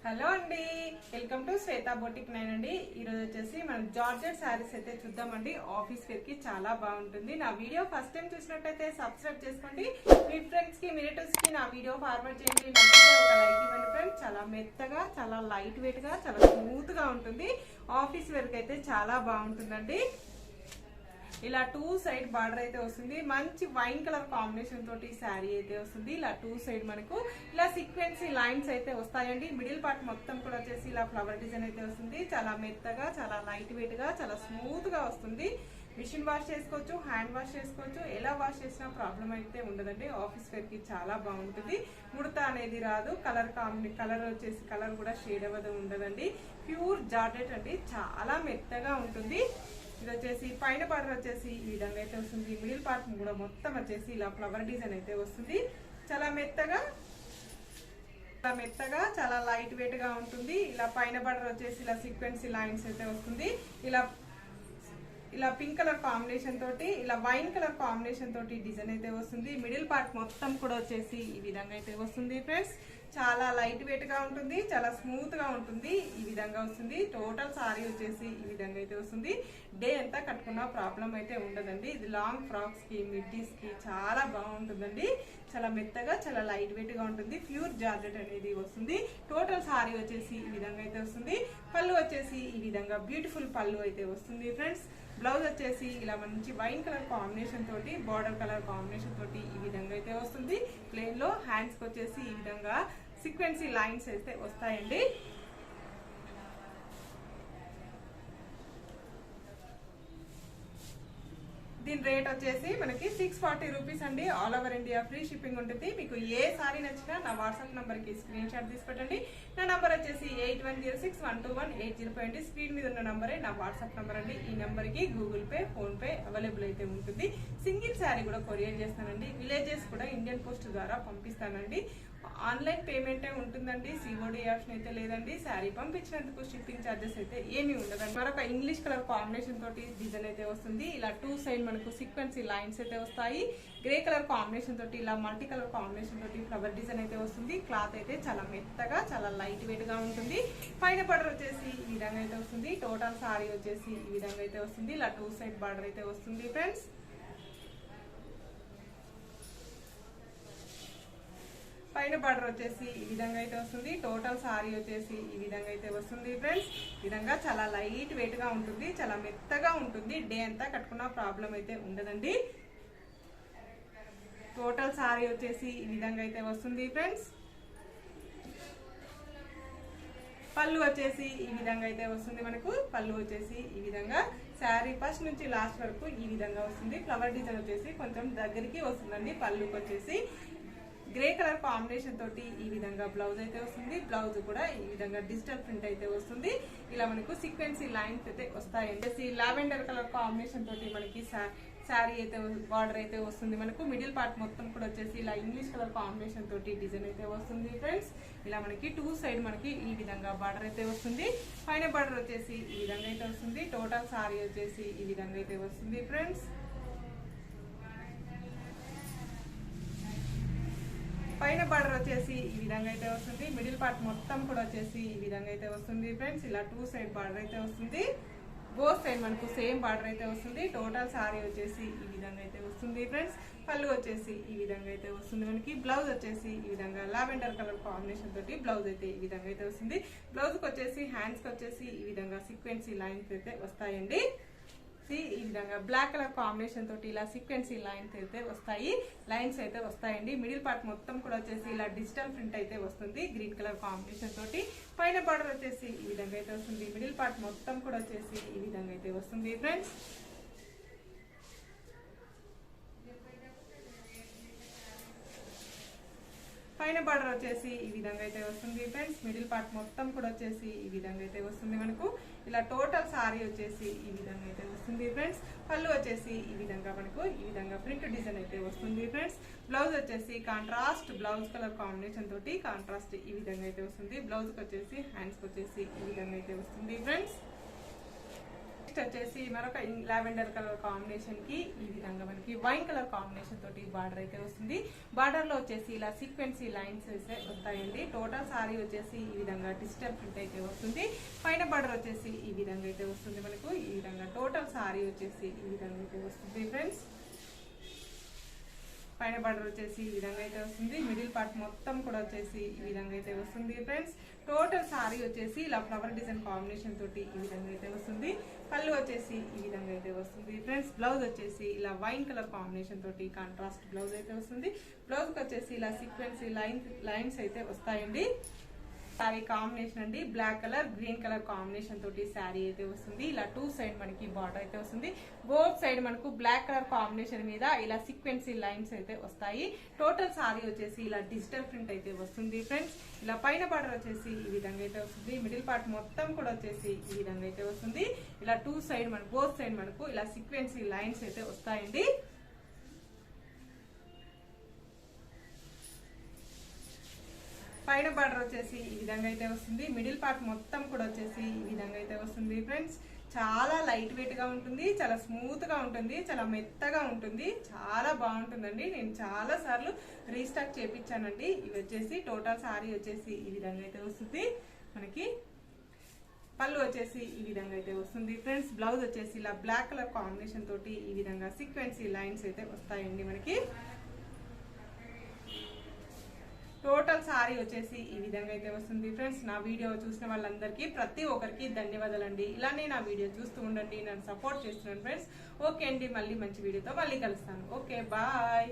Hello అండి, welcome to Shweta boutique 9 అండి. ఈరోజు వచ్చేసి మనం జార్జెట్ శారీస్ అయితే చూద్దామండి. ఆఫీస్ వేర్ కి చాలా బాగుంటుంది. నా వీడియో ఫస్ట్ టైం చూసినట్టయితే సబ్స్క్రైబ్ చేసుకోండి. మీ ఫ్రెండ్స్ కి, మీ రిలేటివ్స్ కి నా వీడియో ఫార్వర్డ్ చేయండి. నచ్చితే ఒక లైక్ ఇవ్వండి ఫ్రెండ్స్. చాలా మెత్తగా, చాలా లైట్ వెయిట్ గా, చాలా స్మూత్ గా ఉంటుంది. ఆఫీస్ వేర్ కి అయితే చాలా బాగుంటుందండి. ఇలా 2 సైడ్ బార్డర్ అయితే వస్తుంది. మంచి వైన్ కలర్ కాంబినేషన్ తోటి శారీ అయితే వస్తుంది. ఇలా 2 సైడ్ మనకు ఇలా సీక్వెన్సీ లైన్స్ అయితే వస్తాయండి. మిడిల్ పార్ట్ మొత్తం కూడా వచ్చేసి ఇలా ఫ్లవర్ డిజైన్ అయితే వస్తుంది. చాలా మెత్తగా, చాలా లైట్ వెయిట్ గా, చాలా స్మూత్ గా వస్తుంది. మిషన్ వాష్ చేసుకోవచ్చు, హ్యాండ్ వాష్ చేసుకోవచ్చు. ఎలా వాష్ చేసినా ప్రాబ్లం అయితే ఉండదండి. ఆఫీస్ వేర్ కి చాలా బాగుంటుంది. ముడత అనేది రాదు. కలర్ వచ్చేసి కలర్ కూడా షేడ్ అవ్వదు ఉండదండి. ప్యూర్ జార్జెట్ అండి, చాలా మెత్తగా ఉంటుంది. ఇది వచ్చేసి పైన బార్డర్ వచ్చేసి ఈ విధంగా అయితే వస్తుంది. మిడిల్ పార్ట్ కూడా మొత్తం వచ్చేసి ఇలా ఫ్లవర్ డిజైన్ అయితే వస్తుంది. చాలా మెత్తగా, చాలా లైట్ వెయిట్ గా ఉంటుంది. ఇలా పైన బార్డర్ వచ్చేసి ఇలా సీక్వెన్సీ లైన్స్ అయితే వస్తుంది. ఇలా పింక్ కలర్ కాంబినేషన్ తోటి, ఇలా వైన్ కలర్ కాంబినేషన్ తోటి డిజైన్ అయితే వస్తుంది. మిడిల్ పార్ట్ మొత్తం కూడా వచ్చేసి ఈ విధంగా అయితే వస్తుంది ఫ్రెండ్స్. చాలా లైట్ వెయిట్ గా ఉంటుంది, చాలా స్మూత్ గా ఉంటుంది. ఈ విధంగా వస్తుంది. టోటల్ సారీ వచ్చేసి ఈ విధంగా అయితే వస్తుంది. డే అంతా కట్టుకున్న ప్రాబ్లం అయితే ఉండదండి. ఇది లాంగ్ ఫ్రాక్స్ కి, మిడ్డీస్ కి చాలా బాగుంటుందండి. చాలా మెత్తగా, చాలా లైట్ వెయిట్ గా ఉంటుంది. ప్యూర్ జార్జెట్ అనేది వస్తుంది. టోటల్ సారీ వచ్చేసి ఈ విధంగా అయితే వస్తుంది. పళ్ళు వచ్చేసి ఈ విధంగా బ్యూటిఫుల్ పళ్ళు అయితే వస్తుంది ఫ్రెండ్స్. బ్లౌజ్ వచ్చేసి ఇలా మంచి వైన్ కలర్ కాంబినేషన్ తోటి, బార్డర్ కలర్ కాంబినేషన్ తోటి ఈ విధంగా అయితే వస్తుంది. ప్లెయిన్ లో హ్యాండ్స్ కి వచ్చేసి ఈ విధంగా సీక్వెన్సీ లైన్స్ అయితే వస్తాయండి. దీని రేట్ వచ్చేసి మనకి 640 రూపీస్ అండి. All over India free shipping ఉంటుంది. మీకు ఏ సారీ నచ్చినా నా వాట్సాప్ నంబర్ కి స్క్రీన్ షాట్ తీసి పెట్టండి. నా నంబర్ వచ్చేసి 8106121805 అండి. స్క్రీన్ మీద ఉన్న నంబరే నా వాట్సాప్ నంబర్ అండి. ఈ నంబర్ కి Google pay, phone pay available అయితే ఉంటుంది. సింగిల్ శారీ కూడా కొరియర్ చేస్తానండి. విలేజెస్ కూడా ఇండియన్ పోస్ట్ ద్వారా పంపిస్తానండి. ఆన్లైన్ పేమెంటే ఉంటుందండి. సిఓడి ఆప్షన్ అయితే లేదండి. శారీ పంపించినందుకు షిప్పింగ్ ఛార్జెస్ అయితే ఏమీ ఉండదండి. మరొక ఇంగ్లీష్ కలర్ కాంబినేషన్ తోటి డిజైన్ అయితే వస్తుంది. ఇలా 2 సైడ్ మనకు సీక్వెన్సీ లైన్స్ అయితే వస్తాయి. గ్రే కలర్ కాంబినేషన్ తోటి, ఇలా మల్టీ కలర్ కాంబినేషన్ తోటి ఫ్లవర్ డిజైన్ అయితే వస్తుంది. క్లాత్ అయితే చాలా మెత్తగా, చాలా లైట్ వెయిట్ గా ఉంటుంది. పైన బార్డర్ వచ్చేసి ఈ విధంగా అయితే వస్తుంది. టోటల్ సారీ వచ్చేసి ఈ విధంగా అయితే వస్తుంది. ఇలా 2 సైడ్ బార్డర్ అయితే వస్తుంది ఫ్రెండ్స్. పైన బార్డర్ వచ్చేసి ఈ విధంగా అయితే వస్తుంది. టోటల్ సారీ వచ్చేసి ఈ విధంగా అయితే వస్తుంది ఫ్రెండ్స్. ఈ విధంగా చాలా లైట్ వెయిట్ గా ఉంటుంది, చాలా మెత్తగా ఉంటుంది. డే అంతా కట్టుకున్న ప్రాబ్లం అయితే ఉండదండి. టోటల్ సారీ వచ్చేసి ఈ విధంగా అయితే వస్తుంది ఫ్రెండ్స్. పళ్ళు వచ్చేసి ఈ విధంగా అయితే వస్తుంది. మనకు పళ్ళు వచ్చేసి ఈ విధంగా శారీ ఫస్ట్ నుంచి లాస్ట్ వరకు ఈ విధంగా వస్తుంది. ఫ్లవర్ డిజైన్ వచ్చేసి కొంచెం దగ్గరికి వస్తుందండి. పళ్ళుకి వచ్చేసి గ్రే కలర్ కాంబినేషన్ తోటి ఈ విధంగా బ్లౌజ్ అయితే వస్తుంది. బ్లౌజ్ కూడా ఈ విధంగా డిజిటల్ ప్రింట్ అయితే వస్తుంది. ఇలా మనకు సీక్వెన్సీ లైన్స్ అయితే వస్తాయండి. లావెండర్ కలర్ కాంబినేషన్ తోటి మనకి శారీ అయితే బార్డర్ అయితే వస్తుంది. మనకు మిడిల్ పార్ట్ మొత్తం కూడా వచ్చేసి ఇలా ఇంగ్లీష్ కలర్ కాంబినేషన్ తోటి డిజైన్ అయితే వస్తుంది ఫ్రెండ్స్. ఇలా మనకి 2 సైడ్ మనకి ఈ విధంగా బార్డర్ అయితే వస్తుంది. పైన బార్డర్ వచ్చేసి ఈ విధంగా అయితే వస్తుంది. టోటల్ సారీ వచ్చేసి ఈ విధంగా అయితే వస్తుంది ఫ్రెండ్స్. పైన బార్డర్ వచ్చేసి ఈ విధంగా అయితే వస్తుంది. మిడిల్ పార్ట్ మొత్తం కూడా వచ్చేసి ఈ విధంగా అయితే వస్తుంది ఫ్రెండ్స్. ఇలా 2 సైడ్ బార్డర్ అయితే వస్తుంది. బోత్ సైడ్ మనకు సేమ్ బార్డర్ అయితే వస్తుంది. టోటల్ సారీ వచ్చేసి ఈ విధంగా అయితే వస్తుంది ఫ్రెండ్స్. పళ్ళు వచ్చేసి ఈ విధంగా అయితే వస్తుంది. మనకి బ్లౌజ్ వచ్చేసి ఈ విధంగా లావెండర్ కలర్ కాంబినేషన్ తోటి బ్లౌజ్ అయితే ఈ విధంగా అయితే వస్తుంది. బ్లౌజ్ కి వచ్చేసి హ్యాండ్స్ కి వచ్చేసి ఈ విధంగా సీక్వెన్సీ లైన్స్ అయితే వస్తాయండి. ఈ విధంగా బ్లాక్ కలర్ కాంబినేషన్ తోటి ఇలా సీక్వెన్సీ లైన్స్ అయితే వస్తాయండి. మిడిల్ పార్ట్ మొత్తం కూడా వచ్చేసి ఇలా డిజిటల్ ప్రింట్ అయితే వస్తుంది. గ్రీన్ కలర్ కాంబినేషన్ తోటి పైన బార్డర్ వచ్చేసి ఈ విధంగా అయితే వస్తుంది. మిడిల్ పార్ట్ మొత్తం కూడా వచ్చేసి ఈ విధంగా అయితే వస్తుంది ఫ్రెండ్స్. పైన బార్డర్ వచ్చేసి ఈ విధంగా అయితే వస్తుంది ఫ్రెండ్స్. మిడిల్ పార్ట్ మొత్తం కూడా వచ్చేసి ఈ విధంగా అయితే వస్తుంది. మనకు ఇలా టోటల్ సారీ వచ్చేసి ఈ విధంగా అయితే వస్తుంది ఫ్రెండ్స్. పళ్ళు వచ్చేసి ఈ విధంగా మనకు ఈ విధంగా ప్రింట్ డిజైన్ అయితే వస్తుంది ఫ్రెండ్స్. బ్లౌజ్ వచ్చేసి కాంట్రాస్ట్ బ్లౌజ్ కలర్ కాంబినేషన్ తోటి కాంట్రాస్ట్ ఈ విధంగా అయితే వస్తుంది. బ్లౌజ్ వచ్చేసి హ్యాండ్స్ వచ్చేసి ఈ విధంగా అయితే వస్తుంది ఫ్రెండ్స్. నెక్స్ట్ వచ్చేసి మరొక లావెండర్ కలర్ కాంబినేషన్ కి ఈ విధంగా మనకి వైన్ కలర్ కాంబినేషన్ తోటి బార్డర్ అయితే వస్తుంది. బార్డర్ లో వచ్చేసి ఇలా సీక్వెన్సీ లైన్స్ అయితే వస్తాయండి. టోటల్ సారీ వచ్చేసి ఈ విధంగా డిజిటల్ ప్రింట్ అయితే వస్తుంది. పైన బార్డర్ వచ్చేసి ఈ విధంగా అయితే వస్తుంది. మనకు ఈ విధంగా టోటల్ సారీ వచ్చేసి ఈ విధంగా అయితే వస్తుంది ఫ్రెండ్స్. పైన బార్డర్ వచ్చేసి ఈ విధంగా అయితే వస్తుంది. మిడిల్ పార్ట్ మొత్తం కూడా వచ్చేసి ఈ విధంగా అయితే వస్తుంది ఫ్రెండ్స్. టోటల్ సారీ వచ్చేసి ఇలా ఫ్లవర్ డిజైన్ కాంబినేషన్ తోటి ఈ విధంగా అయితే వస్తుంది. పళ్ళు వచ్చేసి ఈ విధంగా అయితే వస్తుంది ఫ్రెండ్స్. బ్లౌజ్ వచ్చేసి ఇలా వైన్ కలర్ కాంబినేషన్ తోటి కాంట్రాస్ట్ బ్లౌజ్ అయితే వస్తుంది. బ్లౌజ్ కి వచ్చేసి ఇలా సీక్వెన్సీ లైన్స్ అయితే వస్తాయండి. శారీ కాంబినేషన్ అండి black colour green colour combination తోటి శారీ అయితే వస్తుంది. ఇలా టూ సైడ్ మనకి బార్డర్ అయితే వస్తుంది. బోత్ సైడ్ మనకు బ్లాక్ కలర్ కాంబినేషన్ మీద ఇలా సీక్వెన్సీ లైన్స్ అయితే వస్తాయి. టోటల్ శారీ వచ్చేసి ఇలా డిజిటల్ ప్రింట్ అయితే వస్తుంది ఫ్రెండ్స్. ఇలా పైన బార్డర్ వచ్చేసి ఈ విధంగా అయితే వస్తుంది. మిడిల్ పార్ట్ మొత్తం కూడా వచ్చేసి ఈ విధంగా అయితే వస్తుంది. ఇలా టూ సైడ్ మనకు బోత్ సైడ్ మనకు ఇలా సీక్వెన్సీ లైన్స్ అయితే వస్తాయండి. పైన బార్డర్ వచ్చేసి ఈ విధంగా అయితే వస్తుంది. మిడిల్ పార్ట్ మొత్తం కూడా వచ్చేసి ఈ విధంగా అయితే వస్తుంది ఫ్రెండ్స్. చాలా లైట్ వెయిట్ గా ఉంటుంది, చాలా స్మూత్ గా ఉంటుంది, చాలా మెత్తగా ఉంటుంది, చాలా బాగుంటుందండి. నేను చాలా సార్లు రీస్టాక్ చేపించానండి. ఇవి వచ్చేసి టోటల్ సారీ వచ్చేసి ఈ విధంగా అయితే వస్తుంది. మనకి పళ్ళు వచ్చేసి ఈ విధంగా అయితే వస్తుంది ఫ్రెండ్స్. బ్లౌజ్ వచ్చేసి ఇలా బ్లాక్ కలర్ కాంబినేషన్ తోటి ఈ విధంగా సీక్వెన్సీ లైన్స్ అయితే వస్తాయండి మనకి. టోటల్ సారీ వచ్చేసి ఈ విధంగా అయితే వస్తుంది ఫ్రెండ్స్. నా వీడియో చూసిన వాళ్ళందరికీ ప్రతి ఒక్కరికి ధన్యవాదాలండి. ఇలానే నా వీడియో చూస్తూ ఉండండి, నన్ను సపోర్ట్ చేస్తున్నాను ఫ్రెండ్స్. ఓకే అండి, మళ్ళీ మంచి వీడియోతో మళ్ళీ కలుస్తాను. Okay bye.